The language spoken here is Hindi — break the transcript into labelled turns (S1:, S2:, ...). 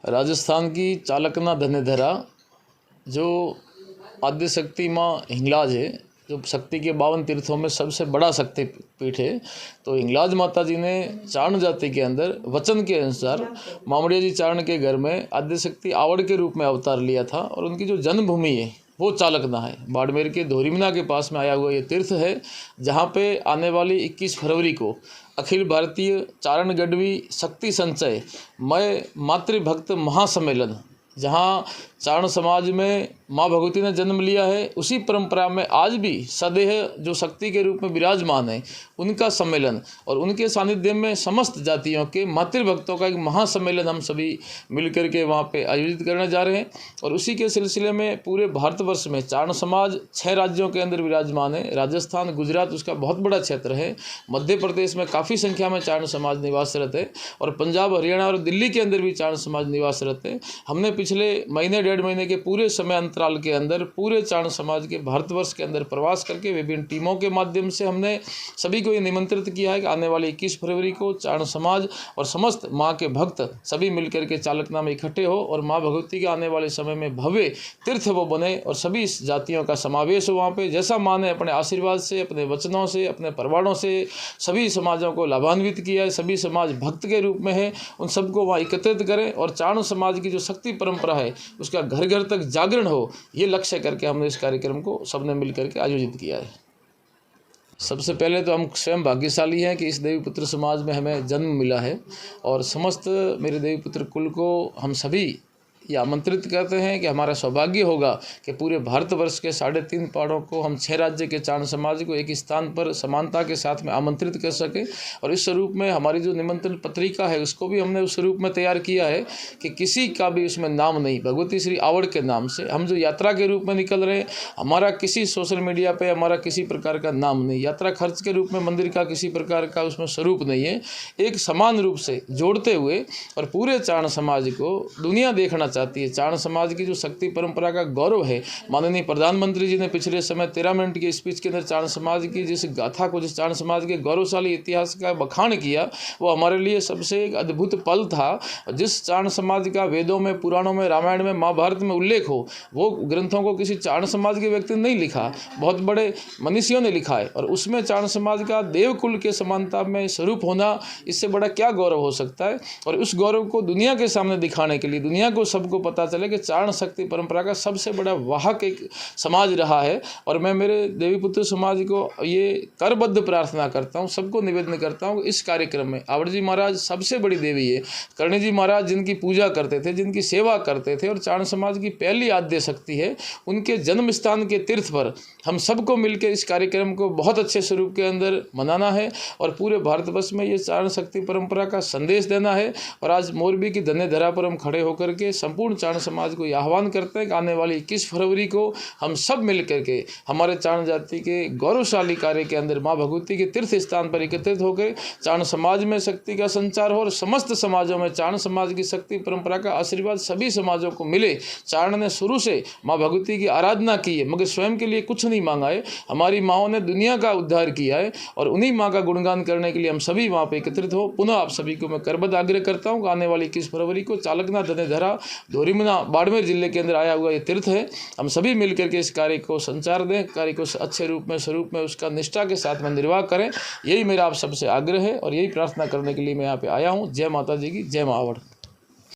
S1: राजस्थान की चालकना धनेधरा जो आद्य शक्ति माँ हिंगलाज है, जो शक्ति के 52 तीर्थों में सबसे बड़ा शक्तिपीठ है। तो हिंगलाज माता जी ने चारण जाति के अंदर वचन के अनुसार मामड़िया जी चारण के घर में आद्य शक्ति आवड़ के रूप में अवतार लिया था और उनकी जो जन्मभूमि है वो चालकना है। बाड़मेर के धोरीमना के पास में आया हुआ ये तीर्थ है, जहाँ पे आने वाली 21 फरवरी को अखिल भारतीय चारण गढ़वी शक्ति संचय मय मातृभक्त महासम्मेलन, जहाँ चारण समाज में माँ भगवती ने जन्म लिया है, उसी परंपरा में आज भी सदैह जो शक्ति के रूप में विराजमान है उनका सम्मेलन और उनके सानिध्य में समस्त जातियों के मातृभक्तों का एक महासम्मेलन हम सभी मिलकर के वहाँ पे आयोजित करने जा रहे हैं। और उसी के सिलसिले में पूरे भारतवर्ष में चारण समाज 6 राज्यों के अंदर विराजमान है। राजस्थान, गुजरात उसका बहुत बड़ा क्षेत्र है। मध्य प्रदेश में काफ़ी संख्या में चारण समाज निवासरत है और पंजाब, हरियाणा और दिल्ली के अंदर भी चारण समाज निवासरत है। हमने पिछले महीने 1.5 महीने के पूरे समय अंतराल के अंदर पूरे चारण समाज के भारतवर्ष के अंदर प्रवास करके विभिन्न टीमों के माध्यम से हमने सभी को ये निमंत्रित किया है कि आने वाली 21 फरवरी को चारण समाज और समस्त माँ के भक्त सभी मिलकर के चालकना में इकट्ठे हो और माँ भगवती के आने वाले समय में भव्य तीर्थ वो बने और सभी जातियों का समावेश हो वहाँ पे। जैसा माँ ने अपने आशीर्वाद से, अपने वचनों से, अपने परवाणों से सभी समाजों को लाभान्वित किया है, सभी समाज भक्त के रूप में है, उन सबको वहाँ एकत्रित करें और चारण समाज की जो शक्ति परंपरा है उसका घर घर तक जागरण हो, ये लक्ष्य करके हमने इस कार्यक्रम को सबने मिलकर के आयोजित किया है। सबसे पहले तो हम स्वयं भाग्यशाली हैं कि इस देवीपुत्र समाज में हमें जन्म मिला है और समस्त मेरे देवीपुत्र कुल को हम सभी ये आमंत्रित करते हैं कि हमारा सौभाग्य होगा कि पूरे भारतवर्ष के 3.5 पहाड़ों को हम 6 राज्य के चारण समाज को एक स्थान पर समानता के साथ में आमंत्रित कर सकें। और इस स्वरूप में हमारी जो निमंत्रण पत्रिका है उसको भी हमने उस स्वरूप में तैयार किया है कि किसी का भी उसमें नाम नहीं, भगवती श्री आवड़ के नाम से हम जो यात्रा के रूप में निकल रहे हैं, हमारा किसी सोशल मीडिया पर हमारा किसी प्रकार का नाम नहीं, यात्रा खर्च के रूप में मंदिर का किसी प्रकार का उसमें स्वरूप नहीं है। एक समान रूप से जोड़ते हुए और पूरे चारण समाज को दुनिया देखना चाहती है। चारण समाज की जो शक्ति परंपरा का गौरव है, माननीय प्रधानमंत्री जी ने पिछले समय 13 मिनट की स्पीच के अंदर चारण समाज की जिस गाथा को, जिस चारण समाज के गौरवशाली इतिहास का बखान किया, वो हमारे लिए सबसे एक अद्भुत पल था। जिस चारण समाज का वेदों में, पुराणों में, रामायण में, महाभारत में उल्लेख हो, वो ग्रंथों को किसी चारण समाज के व्यक्ति ने नहीं लिखा, बहुत बड़े मनीषियों ने लिखा है। और उसमें चारण समाज का देवकुल के समानता में स्वरूप होना, इससे बड़ा क्या गौरव हो सकता है। और उस गौरव को दुनिया के सामने दिखाने के लिए, दुनिया को सबको पता चले कि चारण शक्ति परंपरा का सबसे बड़ा वाहक एक समाज रहा है। और मैं मेरे देवीपुत्र समाज को ये करबद्ध प्रार्थना करता हूँ, सबको निवेदन करता हूँ, इस कार्यक्रम में आवड़ जी महाराज सबसे बड़ी देवी है, करणी जी महाराज जिनकी पूजा करते थे, जिनकी सेवा करते थे और चारण समाज की पहली आद्य शक्ति है, उनके जन्म स्थान के तीर्थ पर हम सबको मिलकर इस कार्यक्रम को बहुत अच्छे स्वरूप के अंदर मनाना है और पूरे भारतवर्ष में ये चारण शक्ति परंपरा का संदेश देना है। और आज मोरबी की धनेधरा पर हम खड़े होकर के संपूर्ण चारण समाज को आह्वान करते हैं कि आने वाली 21 फरवरी को हम सब मिलकर के हमारे चारण जाति के गौरवशाली कार्य के अंदर माँ भगवती के तीर्थ स्थान पर एकत्रित होकर चारण समाज में शक्ति का संचार हो और समस्त समाजों में चारण समाज की शक्ति परंपरा का आशीर्वाद सभी समाजों को मिले। चारण ने शुरू से माँ भगवती की आराधना की है, मगर स्वयं के लिए कुछ नहीं मांगा है। हमारी माँओं ने दुनिया का उद्धार किया है और उन्हीं माँ का गुणगान करने के लिए हम सभी वहाँ पर एकत्रित हो। पुनः आप सभी को मैं करबद्ध आग्रह करता हूँ कि आने वाली 21 फरवरी को चालकना धनेधरा धोरीमना बाड़मेर जिले के अंदर आया हुआ ये तीर्थ है, हम सभी मिलकर के इस कार्य को संचार दें, कार्य को अच्छे रूप में, स्वरूप में, उसका निष्ठा के साथ में निर्वाह करें। यही मेरा आप सबसे आग्रह है और यही प्रार्थना करने के लिए मैं यहाँ पे आया हूँ। जय माता जी की, जय माँ आवड़।